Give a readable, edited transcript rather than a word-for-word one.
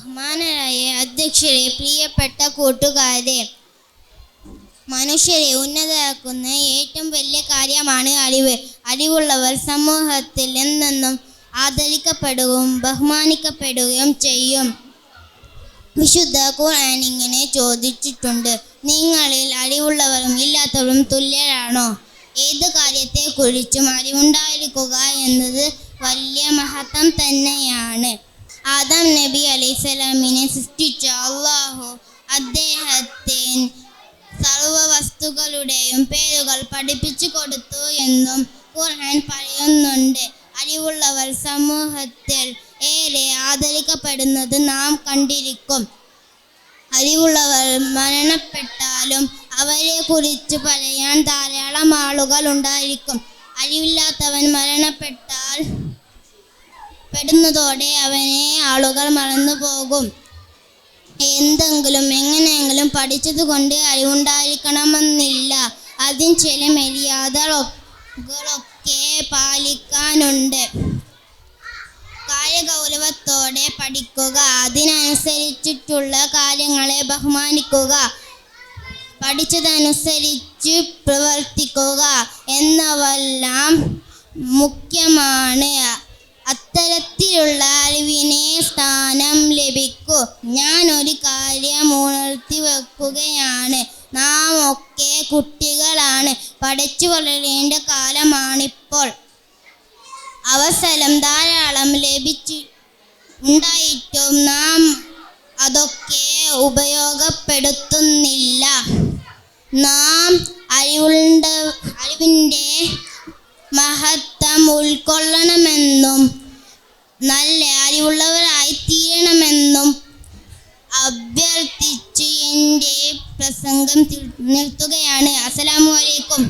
ബഹുമാനരായ അധ്യക്ഷരെ, പ്രിയപ്പെട്ട കൂട്ടുകാരെ, മനുഷ്യരെ ഉന്നതരാക്കുന്ന ഏറ്റവും വലിയ കാര്യമാണ് അറിവ്. അറിവുള്ളവർ സമൂഹത്തിൽ എന്നെന്നും ആദരിക്കപ്പെടുകയും ബഹുമാനിക്കപ്പെടുകയും ചെയ്യും. വിശുദ്ധ ഖുർആൻ ഇങ്ങനെ ചോദിച്ചിട്ടുണ്ട്: നിങ്ങളിൽ അറിവുള്ളവരും ഇല്ലാത്തവരും തുല്യരാണോ? ഏത് കാര്യത്തെക്കുറിച്ചും അറിവുണ്ടായിരിക്കുക എന്നത് വലിയ മഹത്വം തന്നെയാണ്. ആദം നബി അലൈഹിസ്സലാമിനെ സൃഷ്ടിച്ച അള്ളാഹു അദ്ദേഹത്തെ സർവ വസ്തുക്കളുടെയും പേരുകൾ പഠിപ്പിച്ചു കൊടുത്തു എന്നും ഖുർആൻ പറയുന്നുണ്ട്. അറിവുള്ളവർ സമൂഹത്തിൽ ഏറെ ആദരിക്കപ്പെടുന്നത് നാം കണ്ടിരിക്കും. അറിവുള്ളവർ മരണപ്പെട്ടാലും അവരെ കുറിച്ച് പറയാൻ ധാരാളം ആളുകൾ ഉണ്ടായിരിക്കും. അറിവില്ലാത്തവൻ മരണപ്പെടുന്നതോടെ അവനെ ആളുകൾ മറന്നു പോകും. എന്തെങ്കിലും എങ്ങനെയെങ്കിലും പഠിച്ചതുകൊണ്ട് അറിവുണ്ടായിരിക്കണമെന്നില്ല. അതിന് ചില മര്യാദകളൊക്കെ പാലിക്കാനുണ്ട്. കാര്യഗൗരവത്തോടെ പഠിക്കുക, അതിനനുസരിച്ചിട്ടുള്ള കാര്യങ്ങളെ ബഹുമാനിക്കുക, പഠിച്ചതനുസരിച്ച് പ്രവർത്തിക്കുക എന്നിവയെല്ലാം മുഖ്യമാണ്. അത്തരത്തിലുള്ള അറിവിനെ സ്ഥാനം ലഭിക്കൂ. ഞാൻ ഒരു കാര്യം ഉണർത്തി വെക്കുകയാണ്. നാം ഒക്കെ കുട്ടികളാണ്. പഠിച്ചു വളരേണ്ട കാലമാണിപ്പോൾ. അവസരം ധാരാളം ഉണ്ടായിട്ടും നാം അതൊക്കെ ഉപയോഗപ്പെടുത്തുന്നില്ല. നാം അറിവിൻ്റെ മഹത്വം ഉൾക്കൊള്ളണമെന്നും നല്ല അറിവുള്ളവരായി തീരണമെന്നും അഭ്യർത്ഥിച്ച് എൻ്റെ പ്രസംഗം നിർത്തുകയാണ്. അസ്സലാമു അലൈക്കും.